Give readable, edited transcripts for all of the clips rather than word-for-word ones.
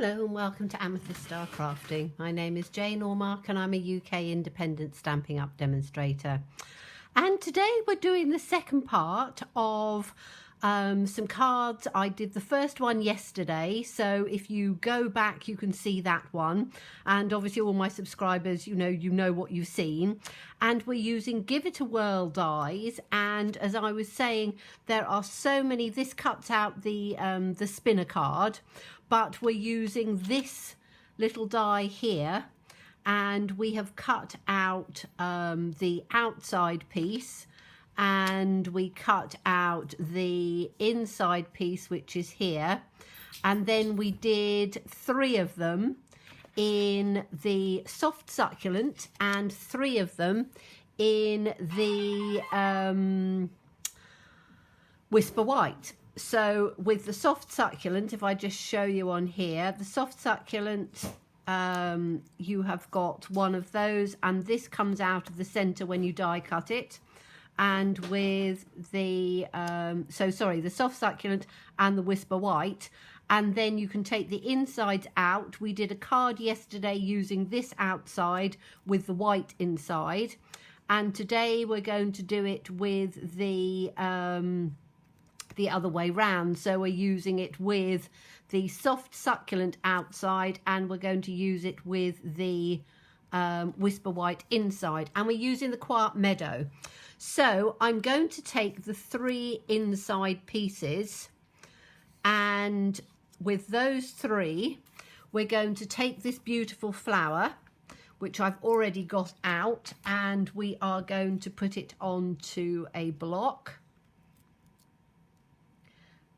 Hello and welcome to Amethyst Star Crafting. My name is Jane Ormark and I'm a UK independent Stampin' Up demonstrator. And today we're doing the second part of some cards. I did the first one yesterday, so if you go back you can see that one. And obviously all my subscribers, you know what you've seen. And we're using Give It a Whirl dies, and as I was saying, there are so many. This cuts out the spinner card, but we're using this little die here, and we have cut out the outside piece, and we cut out the inside piece, which is here, and then we did 3 of them in the soft succulent and 3 of them in the whisper white. So with the soft succulent, if I just show you on here, the soft succulent, you have got one of those, and this comes out of the center when you die cut it. And with the the soft succulent and the whisper white, and then you can take the insides out. We did a card yesterday using this outside with the white inside, and today we're going to do it with the other way round. So we're using it with the soft succulent outside, and we're going to use it with the whisper white inside, and we're using the Quiet Meadow. So I'm going to take the 3 inside pieces, and with those 3 we're going to take this beautiful flower, which I've already got out, and we are going to put it onto a block.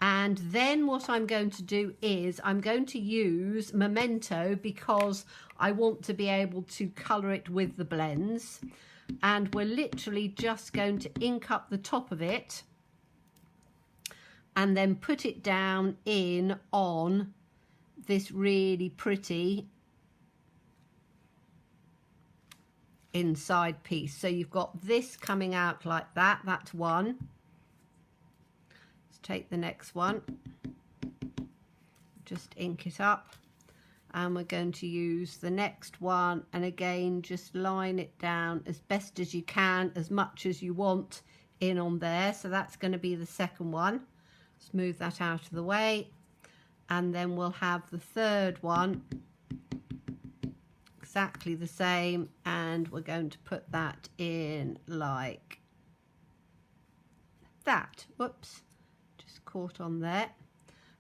And then what I'm going to do is I'm going to use Memento, because I want to be able to colour it with the blends. And we're literally just going to ink up the top of it and then put it down in on this really pretty inside piece. So you've got this coming out like that. That's one. Let's take the next one, just ink it up, and we're going to use the next one, and again just line it down as best as you can, as much as you want in on there. So that's going to be the second one. Smooth that out of the way, and then we'll have the third one exactly the same, and we're going to put that in like that. Whoops, just caught on there.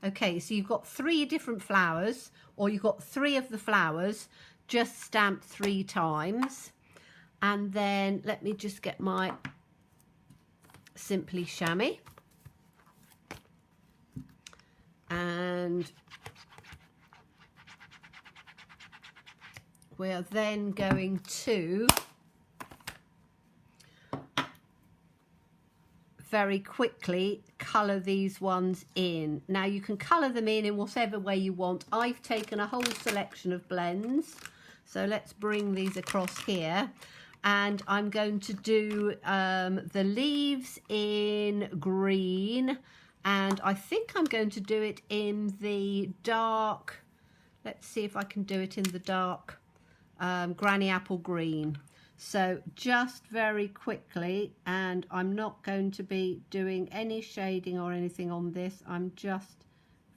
Okay, so you've got 3 different flowers, or you've got 3 of the flowers just stamped 3 times. And then let me just get my Simply Chamois, and we are then going to very quickly colour these ones in. Now you can colour them in whatever way you want. I've taken a whole selection of blends, so let's bring these across here, and I'm going to do the leaves in green, and I think I'm going to do it in the dark, let's see if I can do it in the dark granny apple green. So just very quickly, and I'm not going to be doing any shading or anything on this, I'm just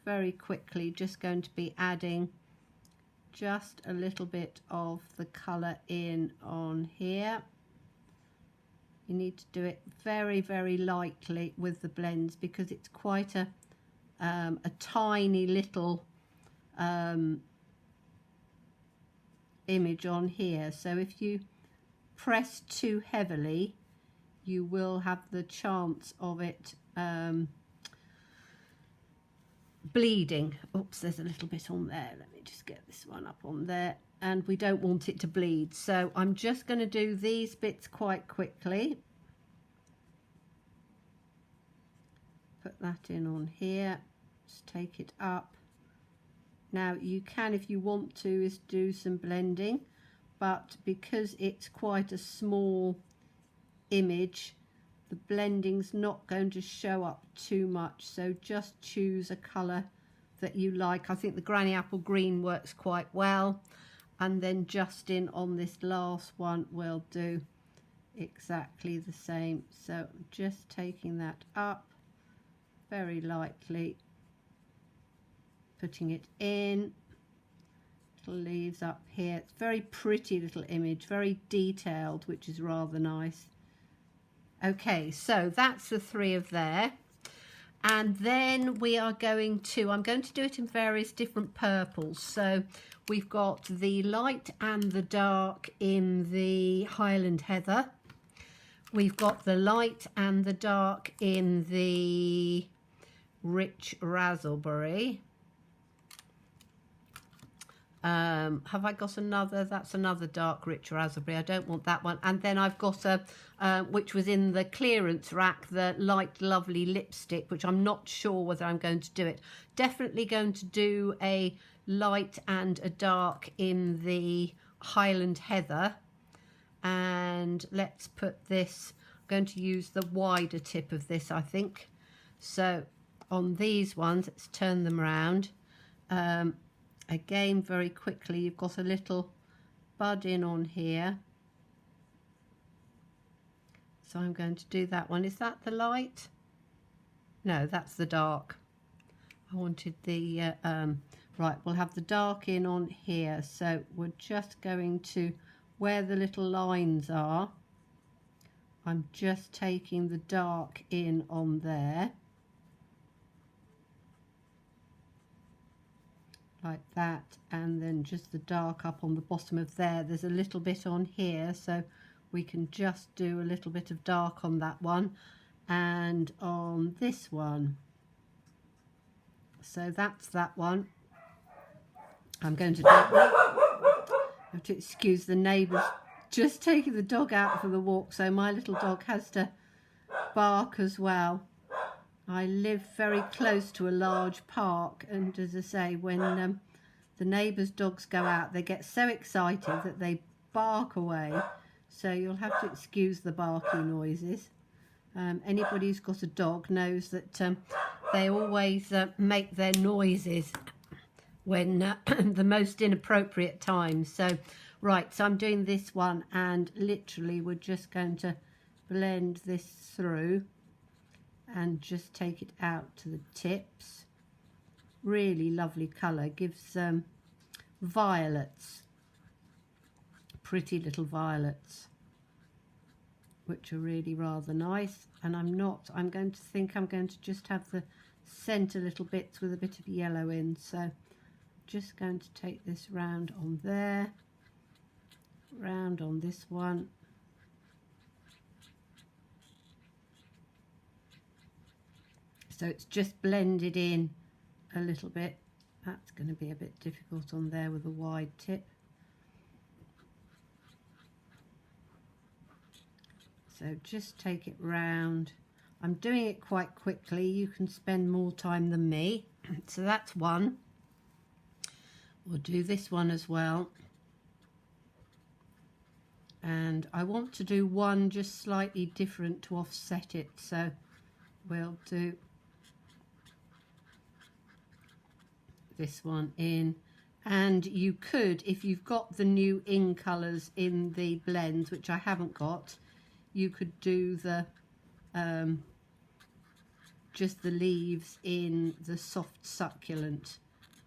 very quickly just going to be adding just a little bit of the colour in on here. You need to do it very, very lightly with the blends, because it's quite a tiny little image on here. So if you press too heavily, you will have the chance of it bleeding. Oops, there's a little bit on there. Let me just get this one up on there, and we don't want it to bleed. So I'm just going to do these bits quite quickly. Put that in on here, just take it up. Now you can, if you want to, is do some blending, but because it's quite a small image, the blending's not going to show up too much, so just choose a colour that you like. I think the granny apple green works quite well. And then just in on this last one, we'll do exactly the same. So I'm just taking that up very lightly, putting it in. Little leaves up here. It's very pretty little image, very detailed, which is rather nice. Okay, so that's the 3 of there. And then we are going to, I'm going to do it in various different purples. So we've got the light and the dark in the Highland Heather. We've got the light and the dark in the Rich Raspberry. Have I got another? That's another dark rich raspberry. I don't want that one. And then I've got a which was in the clearance rack, the light lovely lipstick, which I'm not sure whether I'm going to do it. Definitely going to do a light and a dark in the Highland Heather. And let's put this, I'm going to use the wider tip of this, I think. So on these ones, let's turn them round. Again, very quickly, you've got a little bud in on here. So I'm going to do that one. Is that the light? No, that's the dark. I wanted the, right, we'll have the dark in on here. So we're just going to, where the little lines are, I'm just taking the dark in on there. Like that, and then just the dark up on the bottom of there. There's a little bit on here, so we can just do a little bit of dark on that one and on this one. So that's that one. I'm going to do I have to excuse the neighbours just taking the dog out for the walk, so my little dog has to bark as well. I live very close to a large park, and as I say, when the neighbours' dogs go out, they get so excited that they bark away, so you'll have to excuse the barking noises. Anybody who's got a dog knows that they always make their noises when the most inappropriate times. So right, so I'm doing this one, and literally we're just going to blend this through and just take it out to the tips. Really lovely colour, gives violets, pretty little violets, which are really rather nice. And I'm going to just have the centre little bits with a bit of yellow in. So just going to take this round on there, round on this one. So it's just blended in a little bit. That's going to be a bit difficult on there with a wide tip. So just take it round. I'm doing it quite quickly. You can spend more time than me. So that's one. We'll do this one as well. And I want to do one just slightly different to offset it. So we'll do this one in, and you could, if you've got the new in colours in the blends, which I haven't got, you could do the just the leaves in the soft succulent,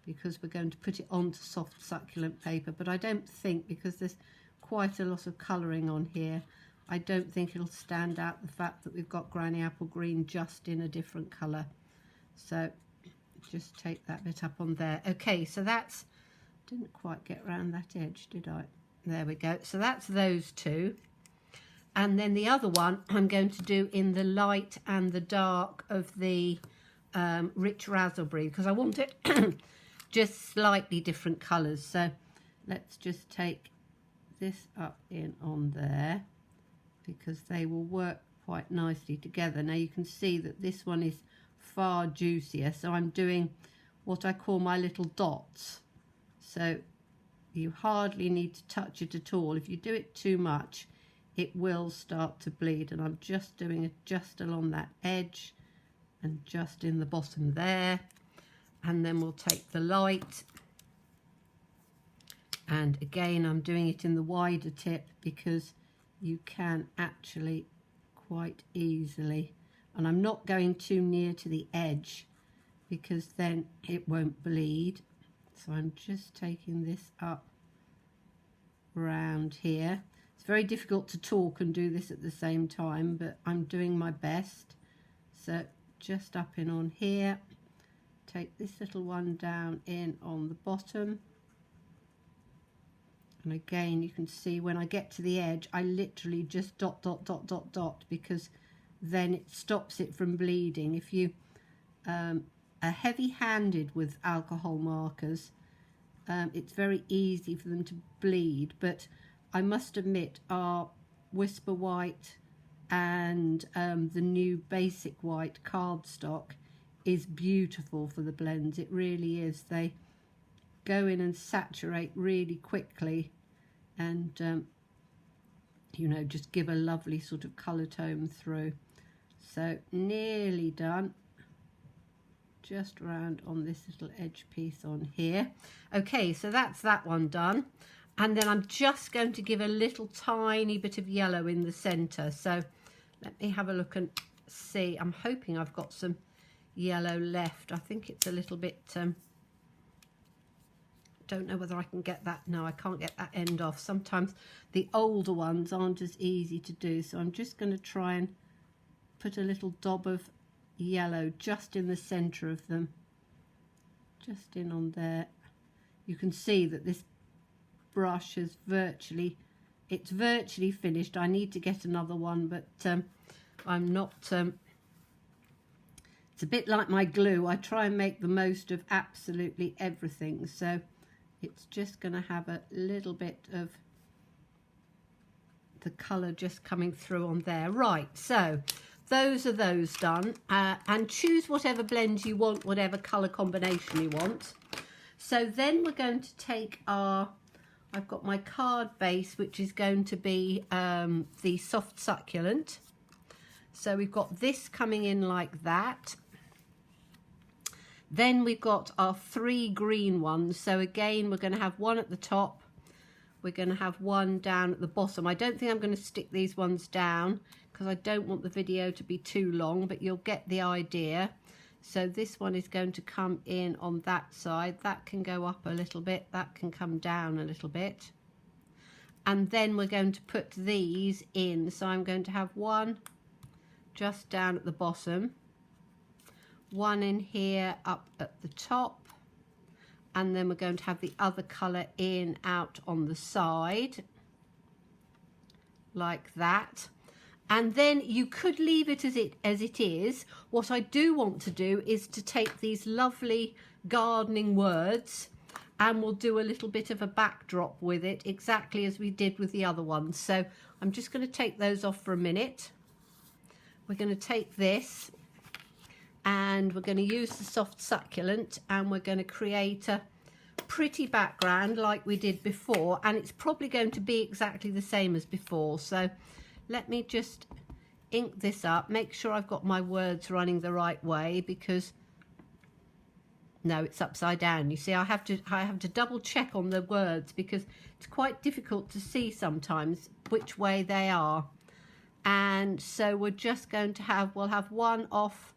because we're going to put it onto soft succulent paper. But I don't think, because there's quite a lot of colouring on here, I don't think it'll stand out the fact that we've got granny apple green just in a different colour. So just take that bit up on there. Okay, so that's, didn't quite get around that edge, did I? There we go. So that's those two. And then the other one I'm going to do in the light and the dark of the rich raspberry, because I want it just slightly different colours. So let's just take this up in on there, because they will work quite nicely together. Now you can see that this one is far juicier, so I'm doing what I call my little dots. So you hardly need to touch it at all. If you do it too much, it will start to bleed, and I'm just doing it just along that edge and just in the bottom there. And then we'll take the light, and again I'm doing it in the wider tip because you can actually quite easily, and I'm not going too near to the edge because then it won't bleed. So I'm just taking this up round here. It's very difficult to talk and do this at the same time, but I'm doing my best. So just up in on here, take this little one down in on the bottom, and again you can see when I get to the edge I literally just dot dot dot dot dot, because then it stops it from bleeding. If you are heavy-handed with alcohol markers, it's very easy for them to bleed, but I must admit our Whisper White and the new Basic White cardstock is beautiful for the blends. It really is. They go in and saturate really quickly, and you know, just give a lovely sort of colour tone through. So nearly done. Just round on this little edge piece on here. Okay, so that's that one done. And then I'm just going to give a little tiny bit of yellow in the centre. So let me have a look and see. I'm hoping I've got some yellow left. I think it's a little bit, don't know whether I can get that. No, I can't get that end off. Sometimes the older ones aren't as easy to do. So I'm just going to try and put a little dob of yellow just in the centre of them, just in on there. You can see that this brush is virtually finished. I need to get another one, but I'm not, it's a bit like my glue. I try and make the most of absolutely everything, so it's just going to have a little bit of the colour just coming through on there. Right, so those are those done, and choose whatever blend you want, whatever colour combination you want. So then we're going to take our, I've got my card base, which is going to be the soft succulent. So we've got this coming in like that. Then we've got our 3 green ones. So again, we're going to have one at the top. We're going to have one down at the bottom. I don't think I'm going to stick these ones down because I don't want the video to be too long, but you'll get the idea. So this one is going to come in on that side. That can go up a little bit. That can come down a little bit. And then we're going to put these in. So I'm going to have one just down at the bottom, one in here up at the top, and then we're going to have the other colour in out on the side like that. And then you could leave it as it is. What I do want to do is to take these lovely gardening words, and we'll do a little bit of a backdrop with it, exactly as we did with the other ones. So I'm just going to take those off for a minute. We're going to take this and we're going to use the soft succulent, and we're going to create a pretty background like we did before, and it's probably going to be exactly the same as before. So let me just ink this up, make sure I've got my words running the right way, because no, it's upside down. You see, I have to double check on the words because it's quite difficult to see sometimes which way they are. And so we're just going to have, we'll have one off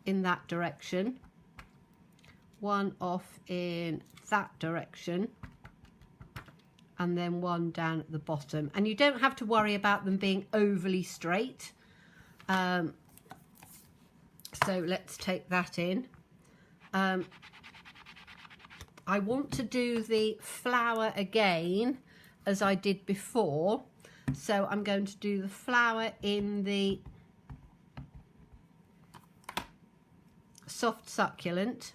in that direction, one off in that direction, and then one down at the bottom. And you don't have to worry about them being overly straight. So let's take that in. I want to do the flower again as I did before. So I'm going to do the flower in the soft succulent,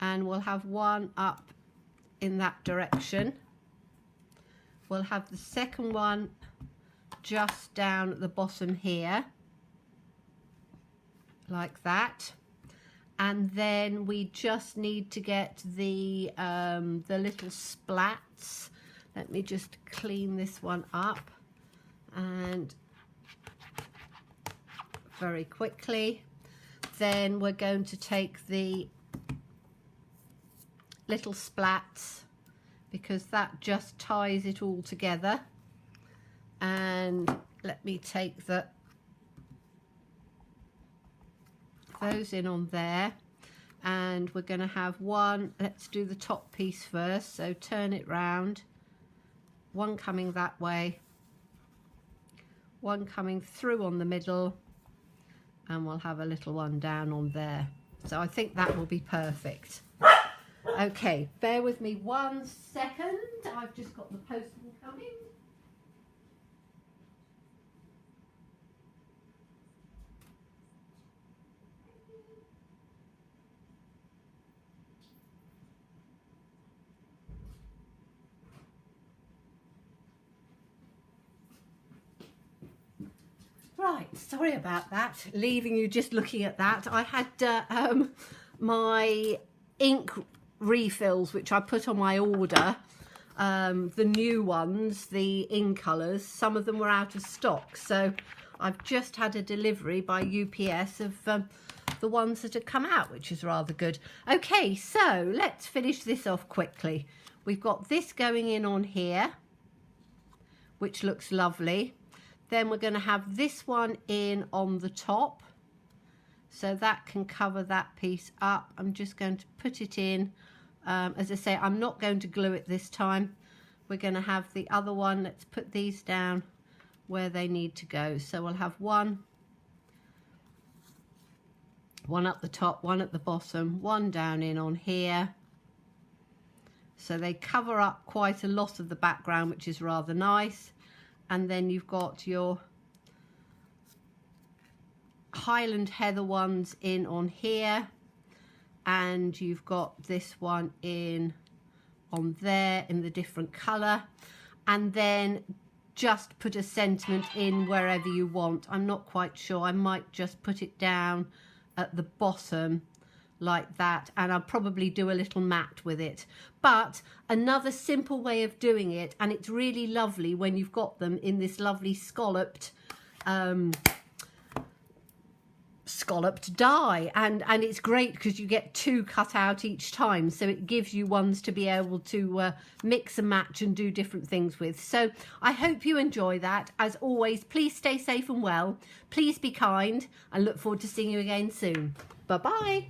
and we'll have one up in that direction. We'll have the second one just down at the bottom here like that, and then we just need to get the little splats. Let me just clean this one up, and very quickly then we're going to take the little splats because that just ties it all together. And let me take those in on there, and we're going to have one. Let's do the top piece first, so turn it round, one coming that way, one coming through on the middle, and we'll have a little one down on there. So I think that will be perfect. Okay, bear with me 1 second. I've just got the postman coming. Right, sorry about that, leaving you just looking at that. I had my ink refills, which I put on my order, the new ones, the ink colours, some of them were out of stock. So I've just had a delivery by UPS of the ones that had come out, which is rather good. Okay, so let's finish this off quickly. We've got this going in on here, which looks lovely. Then we're going to have this one in on the top, so that can cover that piece up. I'm just going to put it in. As I say, I'm not going to glue it this time. We're going to have the other one. Let's put these down where they need to go. So we'll have one at the top, one at the bottom, one down in on here. So they cover up quite a lot of the background, which is rather nice. And then you've got your Highland Heather ones in on here, and you've got this one in on there in the different colour, and then just put a sentiment in wherever you want. I'm not quite sure, I might just put it down at the bottom like that, and I'll probably do a little mat with it. But another simple way of doing it, and it's really lovely when you've got them in this lovely scalloped die, and it's great because you get 2 cut out each time, so it gives you ones to be able to mix and match and do different things with. So I hope you enjoy that. As always, please stay safe and well, please be kind, and look forward to seeing you again soon. Bye bye.